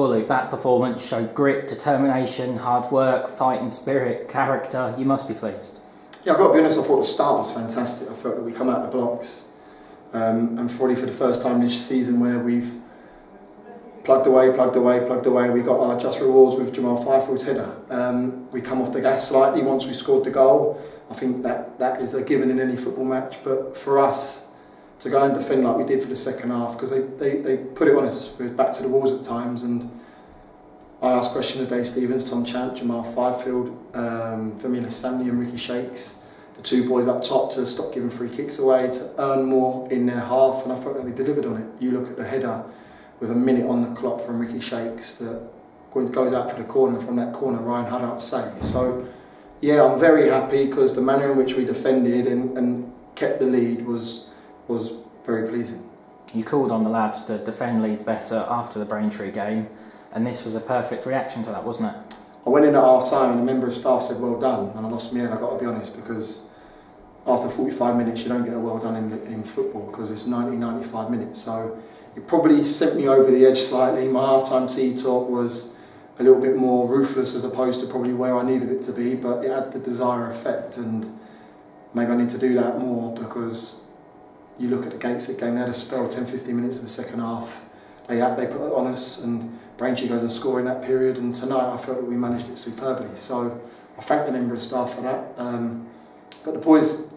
Well, Luke, that performance showed grit, determination, hard work, fighting spirit, character. You must be pleased. Yeah, I've got to be honest, I thought the start was fantastic. I felt that we come out the blocks and probably for the first time this season where we've plugged away. We got our just rewards with Jamal Fyfield's header. We come off the gas slightly once we scored the goal. I think that is a given in any football match, but for us to go and defend like we did for the second half, because they put it on us. We were back to the walls at times, and I asked questions of Dave Stevens, Tom Champ, Jamal Fyfield, Famila Samni and Ricky Shakes, the two boys up top, to stop giving free kicks away, to earn more in their half, and I felt that we delivered on it. You look at the header with a minute on the clock from Ricky Shakes that goes out for the corner, and from that corner Ryan Huddart save. So yeah, I'm very happy because the manner in which we defended and kept the lead was very pleasing. You called on the lads to defend Leeds better after the Braintree game, and this was a perfect reaction to that, wasn't it? I went in at half time and a member of staff said well done, and I lost my head, I've got to be honest, because after 45 minutes you don't get a well done in football because it's 90-95 minutes. So it probably sent me over the edge slightly. My half-time tea talk was a little bit more ruthless as opposed to probably where I needed it to be, but it had the desired effect, and maybe I need to do that more, because you look at the Gateshead game, they had a spell 10-15 minutes in the second half. They put it on us, and Braintree goes and score in that period, and tonight I felt that we managed it superbly. So I thank the member of staff for that. But the boys,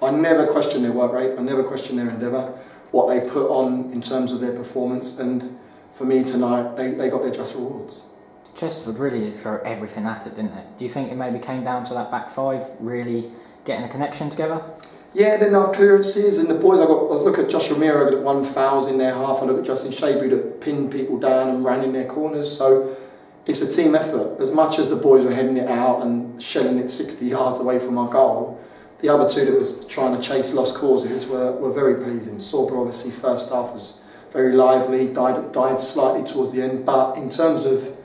I never question their work rate, I never question their endeavour, what they put on in terms of their performance, and for me tonight, they got their just rewards. Chesterfield really did throw everything at it, didn't it? Do you think it maybe came down to that back five really getting a connection together? Yeah, then our clearances, and the boys, I look at Josh Romero that won fouls in their half, I look at Justin Shabu that pinned people down and ran in their corners, so it's a team effort. As much as the boys were heading it out and shelling it 60 yards away from our goal, the other two that was trying to chase lost causes were very pleasing. Sorba obviously first half was very lively, died slightly towards the end, but in terms of,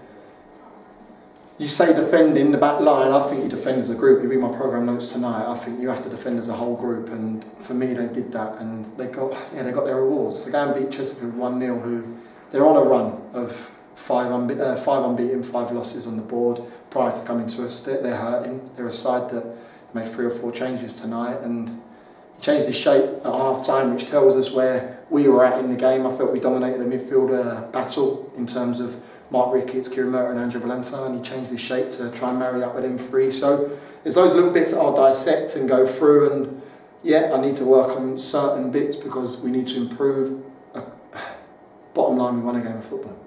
you say defending the back line, I think you defend as a group. You read my programme notes tonight, I think you have to defend as a whole group, and for me they did that, and they got their rewards. So go and beat Chesterfield 1-0, who they're on a run of five unbeaten, 5 losses on the board prior to coming to us. They're hurting. They're a side that made 3 or 4 changes tonight, and he changed his shape at half time, which tells us where we were at in the game. I felt we dominated the midfield battle in terms of Mark Ricketts, Kieran Murray and Andrew Balanta, and he changed his shape to try and marry up with them 3. So there's loads of little bits that I'll dissect and go through, and yeah, I need to work on certain bits because we need to improve. Bottom line, we won a game of football.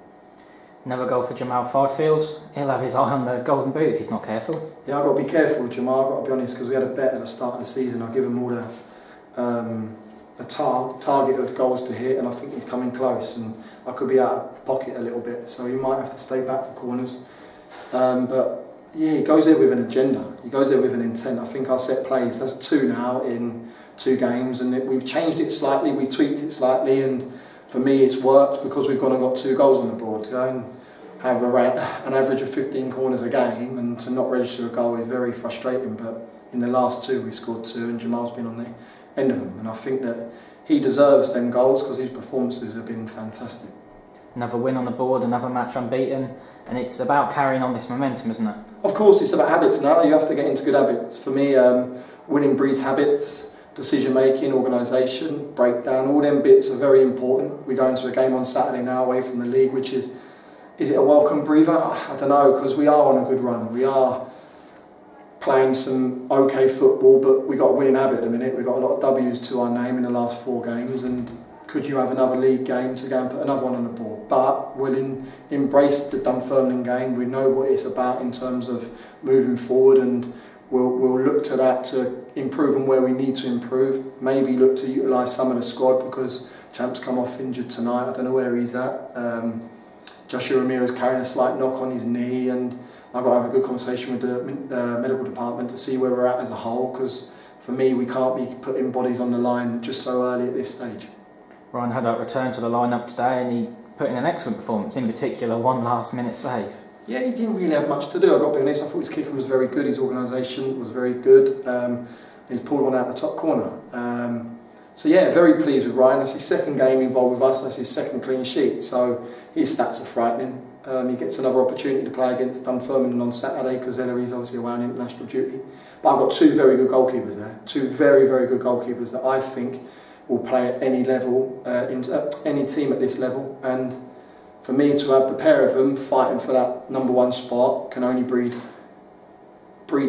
Another goal for Jamal Fyfield. He'll have his eye on the golden boot if he's not careful. Yeah, I've got to be careful with Jamal, I've got to be honest, because we had a bet at the start of the season. I'll give him all a target of goals to hit, and I think he's coming close, and I could be out of pocket a little bit, so he might have to stay back for corners. But yeah, he goes there with an agenda, he goes there with an intent. I think our set plays, that's 2 now in 2 games, and we've changed it slightly, we've tweaked it slightly, and for me it's worked because we've gone and got 2 goals on the board. To go and have an average of 15 corners a game and to not register a goal is very frustrating, but in the last 2 we've scored 2, and Jamal's been on the end of them, and I think that he deserves them goals because his performances have been fantastic. Another win on the board, another match unbeaten, and it's about carrying on this momentum, isn't it? Of course, it's about habits now. You have to get into good habits. For me, winning breeds habits, decision making, organisation, breakdown, all them bits are very important. We go into a game on Saturday now away from the league, which is it a welcome breather? I don't know, because we are on a good run. We are playing some okay football, but we got a winning habit at the minute. We've got a lot of W's to our name in the last 4 games, and could you have another league game to go and put another one on the board? But we'll embrace the Dunfermline game. We know what it's about in terms of moving forward, and we'll look to that to improve on where we need to improve. Maybe look to utilise some of the squad because Champ's come off injured tonight. I don't know where he's at. Joshua Ramirez carrying a slight knock on his knee, and I've got to have a good conversation with the medical department to see where we're at as a whole, because for me we can't be putting bodies on the line just so early at this stage. Ryan Huddart returned to the lineup today and he put in an excellent performance, in particular 1 last-minute save. Yeah, he didn't really have much to do, I've got to be honest. I thought his kicking was very good, his organisation was very good, and he's pulled one out the top corner. So yeah, very pleased with Ryan. That's his 2nd game involved with us, that's his 2nd clean sheet, so his stats are frightening. He gets another opportunity to play against Dunfermline on Saturday because Ellery's obviously away on international duty. But I've got two very good goalkeepers there, two very, very good goalkeepers that I think will play at any level, any team at this level. And for me to have the pair of them fighting for that #1 spot can only breed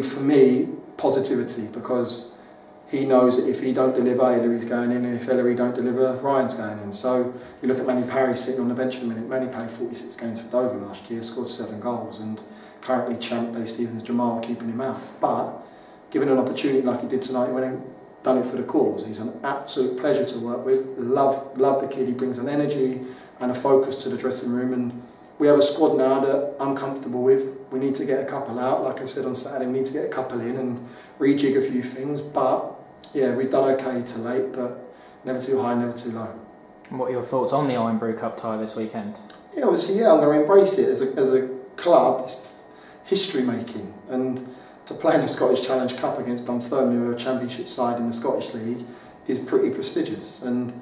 for me positivity, because he knows that if he don't deliver, Ellery's going in, and if Ellery don't deliver, Ryan's going in. So you look at Manny Parry sitting on the bench at the minute. Manny played 46 games for Dover last year, scored 7 goals, and currently champ Dave Stevens and Jamal keeping him out. But given an opportunity like he did tonight, he went and done it for the cause. He's an absolute pleasure to work with. Love the kid. He brings an energy and a focus to the dressing room, and we have a squad now that I'm comfortable with. We need to get a couple out, like I said on Saturday, we need to get a couple in and rejig a few things, but yeah, we've done okay to late, but never too high, never too low. What are your thoughts on the Iron Brew Cup tie this weekend? Yeah, obviously, yeah, I'm going to embrace it as a club. It's history making, and to play in the Scottish Challenge Cup against Dunfermline, who are a championship side in the Scottish League, is pretty prestigious. And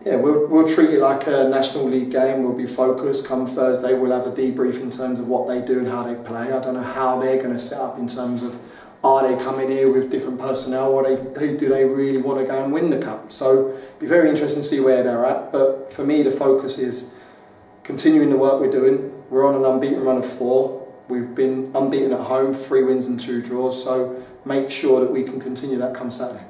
yeah, we'll treat it like a National League game. We'll be focused. Come Thursday, we'll have a debrief in terms of what they do and how they play. I don't know how they're going to set up in terms of, are they coming here with different personnel, or do they really want to go and win the cup? So it'll be very interesting to see where they're at. But for me, the focus is continuing the work we're doing. We're on an unbeaten run of 4. We've been unbeaten at home, 3 wins and 2 draws. So make sure that we can continue that come Saturday.